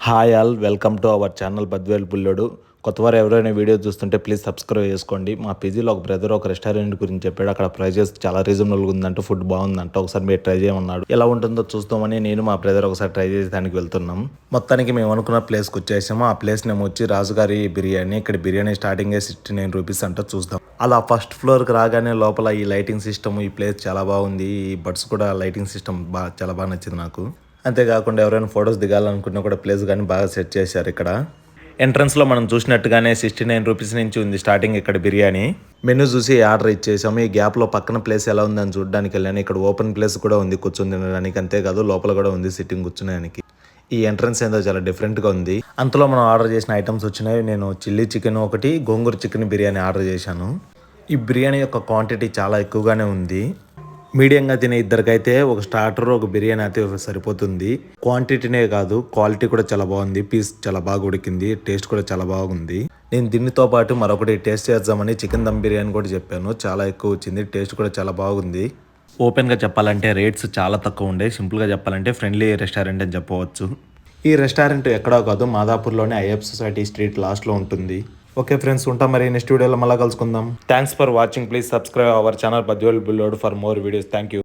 Hi all, welcome to our channel Badvel బుల్లోడు. కొత్తవారు ఎవరైనా వీడియో చూస్తుంటే ప్లీజ్ సబ్స్క్రైబ్ చేసుకోండి. మా పీజీలో ఒక బ్రదర్ ఒక రెస్టారెంట్ గురించి చెప్పాడు. అక్కడ ప్రైజెస్ చాలా రీజనబుల్గా ఉందంట, ఫుడ్ బాగుందంట, ఒకసారి మీరు ట్రై చేయమన్నాడు. ఎలా ఉంటుందో చూస్తామని నేను మా బ్రదర్ ఒకసారి ట్రై చేసేదానికి వెళ్తున్నాం. మొత్తానికి మేము అనుకున్న ప్లేస్కి వచ్చేసాము. ఆ ప్లేస్ నేమ్ వచ్చి రాజుగారి బిర్యానీ. ఇక్కడ బిర్యానీ స్టార్టింగే 69 రూపీస్ అంట. చూద్దాం. అలా ఫస్ట్ ఫ్లోర్కి రాగానే లోపల ఈ లైటింగ్ సిస్టమ్, ఈ ప్లేస్ చాలా బాగుంది. ఈ బడ్స్ కూడా లైటింగ్ సిస్టమ్ చాలా బాగా నచ్చింది నాకు. అంతేకాకుండా ఎవరైనా ఫొటోస్ దిగాలనుకున్నా కూడా ప్లేస్ కానీ బాగా సెట్ చేశారు. ఇక్కడ ఎంట్రన్స్లో మనం చూసినట్టుగానే 69 రూపీస్ నుంచి ఉంది స్టార్టింగ్ ఇక్కడ బిర్యానీ. మెనూ చూసి ఆర్డర్ ఇచ్చేసాము. ఈ గ్యాప్లో పక్కన ప్లేస్ ఎలా ఉందని చూడడానికి వెళ్ళాను. ఇక్కడ ఓపెన్ ప్లేస్ కూడా ఉంది కూర్చొని తినడానికి. అంతేకాదు లోపల కూడా ఉంది సిట్టింగ్ కూర్చునేదానికి. ఈ ఎంట్రన్స్ ఏందో చాలా డిఫరెంట్గా ఉంది. అంతలో మనం ఆర్డర్ చేసిన ఐటమ్స్ వచ్చినాయి. నేను చిల్లీ చికెన్ ఒకటి, గోంగూర చికెన్ బిర్యానీ ఆర్డర్ చేశాను. ఈ బిర్యానీ యొక్క క్వాంటిటీ చాలా ఎక్కువగానే ఉంది. మీడియంగా తినే ఇద్దరికైతే ఒక స్టార్టర్, ఒక బిర్యానీ అయితే సరిపోతుంది. క్వాంటిటీనే కాదు, క్వాలిటీ కూడా చాలా బాగుంది. పీస్ చాలా బాగా ఉడికింది, టేస్ట్ కూడా చాలా బాగుంది. నేను దీనితో పాటు మరొకటి టేస్ట్ చేద్దామని చికెన్ దమ్ బిర్యానీ కూడా చెప్పాను. చాలా ఎక్కువ వచ్చింది, టేస్ట్ కూడా చాలా బాగుంది. ఓపెన్గా చెప్పాలంటే రేట్స్ చాలా తక్కువ ఉండే. సింపుల్గా చెప్పాలంటే ఫ్రెండ్లీ రెస్టారెంట్ అని చెప్పవచ్చు. ఈ రెస్టారెంట్ ఎక్కడో కాదు, మాదాపూర్లోనే ఐఎఫ్ సొసైటీ స్ట్రీట్ లాస్ట్లో ఉంటుంది. ఓకే ఫ్రెండ్స్, ఉంటాం మరి. నెక్స్ట్ వీడియోలో మళ్ళీ కలుసుకుందాం. Thanks for watching. Please subscribe our channel Badvel Bullodu for more videos. Thank you.